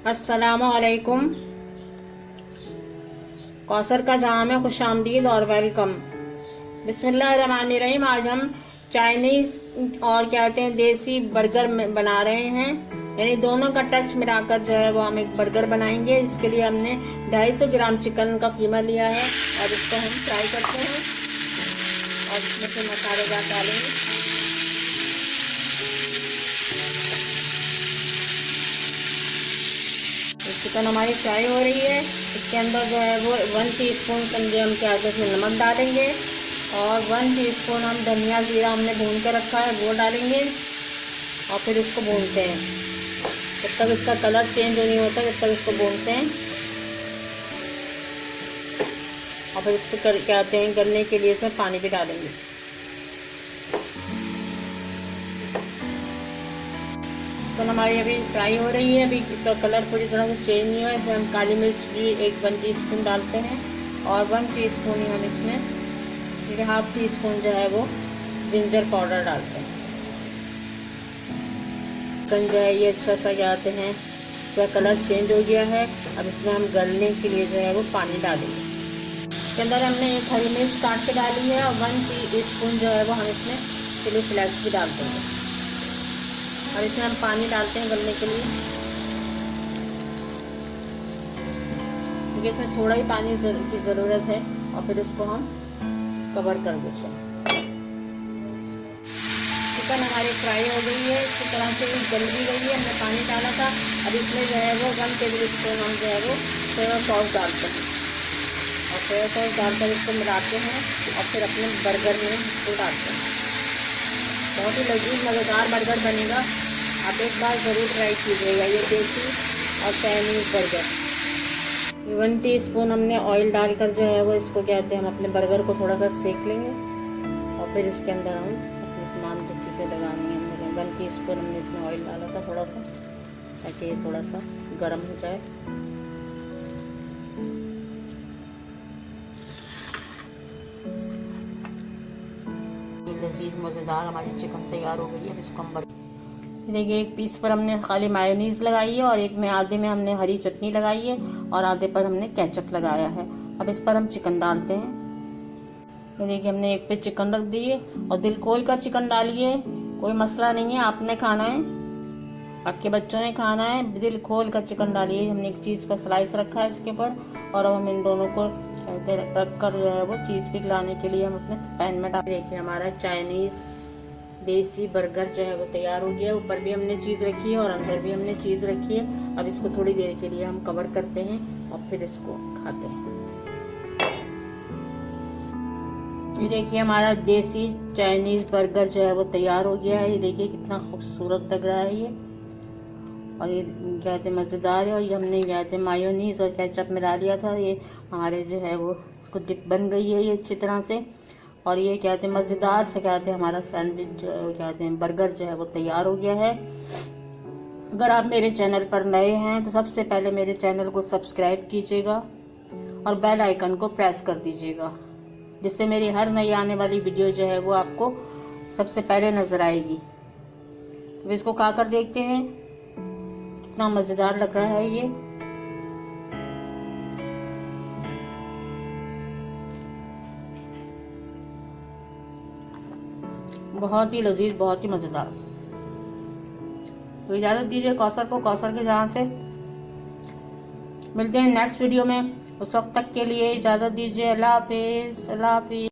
अस्सलामु अलैकुम। कौसर का जहाँ में खुशामदीद और वेलकम। बिस्मिल्लाहिर्रहमानिर्रहीम। आज हम चाइनीज और कहते हैं देसी बर्गर बना रहे हैं, यानी दोनों का टच मिलाकर जो है वो हम एक बर्गर बनाएंगे। इसके लिए हमने 250 ग्राम चिकन का कीमा लिया है और इसको हम फ्राई करते हैं और इसमें से मसालेदार डालेंगे। चिकन हमारी फ्राई हो रही है। इसके अंदर जो है वो 1 टीस्पून हम क्या इसमें नमक डालेंगे और 1 टीस्पून हम धनिया जीरा हमने भून के रखा है वो डालेंगे और फिर इसको भूनते हैं जब तक इसका कलर चेंज नहीं होता, जब तक इसको भूनते हैं। और फिर इसको क्या कहते हैं गलने के लिए इसमें पानी भी डालेंगे। तो हमारी अभी फ्राई हो रही है, अभी इसका कलर पूरी तरह से चेंज नहीं हुआ है। इसमें हम काली मिर्च भी 1 टीस्पून डालते हैं और 1 टीस्पून ही हम इसमें 1/2 टीस्पून जो है वो जिंजर पाउडर डालते हैं। चिकन जो है ये अच्छा सा जाते हैं, इसका कलर चेंज हो गया है। अब इसमें हम गलने के लिए जो है वो पानी डालेंगे। इसके अंदर हमने 1 हरी मिर्च काट के डाली है और 1 टीस्पून जो है वो हम इसमें चिली फ्लेक्स भी डाल देंगे और इसमें हम पानी डालते हैं गलने के लिए, क्योंकि इसमें थोड़ा ही पानी की ज़रूरत है। और फिर इसको हम कवर कर देते हैं। चिकन हमारी फ्राई हो गई है, इसी तरह से गल भी गई है, हमने पानी डाला था। अब इसमें जो है वो 1 टेबल स्पून हम जो है वो सोया सॉस डालते हैं और सोया सॉस डालकर इसको मिलाते हैं और फिर अपने बर्गर में इसको डालते हैं। बहुत ही लजीज मज़ेदार बर्गर बनेगा, आप एक बार ज़रूर ट्राई कीजिएगा ये देसी और चाइनीज़ बर्गर। 1 टीस्पून हमने ऑयल डालकर जो है वो इसको कहते हैं हम अपने बर्गर को थोड़ा सा सेक लेंगे और फिर इसके अंदर हम अपनी तमाम की चीज़ें लगानी है। 1 टीस्पून हमने इसमें ऑयल डाला था थोड़ा सा, ताकि ये थोड़ा सा गर्म हो जाए। लजीज मज़ेदार हमारी चिकन तैयार हो गई है। अब इसको हम देखिए, एक पीस पर हमने खाली मायोनीज लगाई है और एक में आधे में हमने हरी चटनी लगाई है और आधे पर हमने केचप लगाया है। अब इस पर हम चिकन डालते हैं। ये देखिए, हमने एक पे चिकन रख दी है और दिल खोल कर चिकन डालिए, कोई मसला नहीं है। आपने खाना है, आपके बच्चों ने खाना है, दिल खोल कर चिकन डालिए। हमने एक चीज़ का स्लाइस रखा है इसके ऊपर और अब हम इन दोनों को रख कर जो है वो चीज़ पिघलाने के लिए हम अपने पैन में डाल। देखिए, हमारा चाइनीज़ देसी बर्गर जो है वो तैयार हो गया है। ऊपर भी हमने चीज़ रखी है और अंदर भी हमने चीज़ रखी है। अब इसको थोड़ी देर के लिए हम कवर करते हैं और फिर इसको खाते हैं। ये देखिए, हमारा देसी चाइनीज़ बर्गर जो है वो तैयार हो गया है। ये देखिए कितना खूबसूरत लग रहा है ये, और ये कहते हैं मज़ेदार है। और ये हमने कहते हैं मायोनीज और केचप मिला लिया था। ये हमारे जो है वो इसको डिप बन गई है ये अच्छी तरह से। और ये कहते हैं मज़ेदार से कहते हैं हमारा सैंडविच जो है वो कहते हैं बर्गर जो है वो तैयार हो गया है। अगर आप मेरे चैनल पर नए हैं तो सबसे पहले मेरे चैनल को सब्सक्राइब कीजिएगा और बेल आइकन को प्रेस कर दीजिएगा, जिससे मेरी हर नई आने वाली वीडियो जो है वो आपको सबसे पहले नज़र आएगी। तो इसको खा कर देखते हैं, कितना मज़ेदार लग रहा है ये। बहुत ही लजीज, बहुत ही मज़ेदार। तो इजाज़त दीजिए कौसर को, कौसर के जहाँ से मिलते हैं नेक्स्ट वीडियो में। उस वक्त तक के लिए इजाज़त दीजिए। अल्लाह हाफिज़, अल्लाह हाफिज़।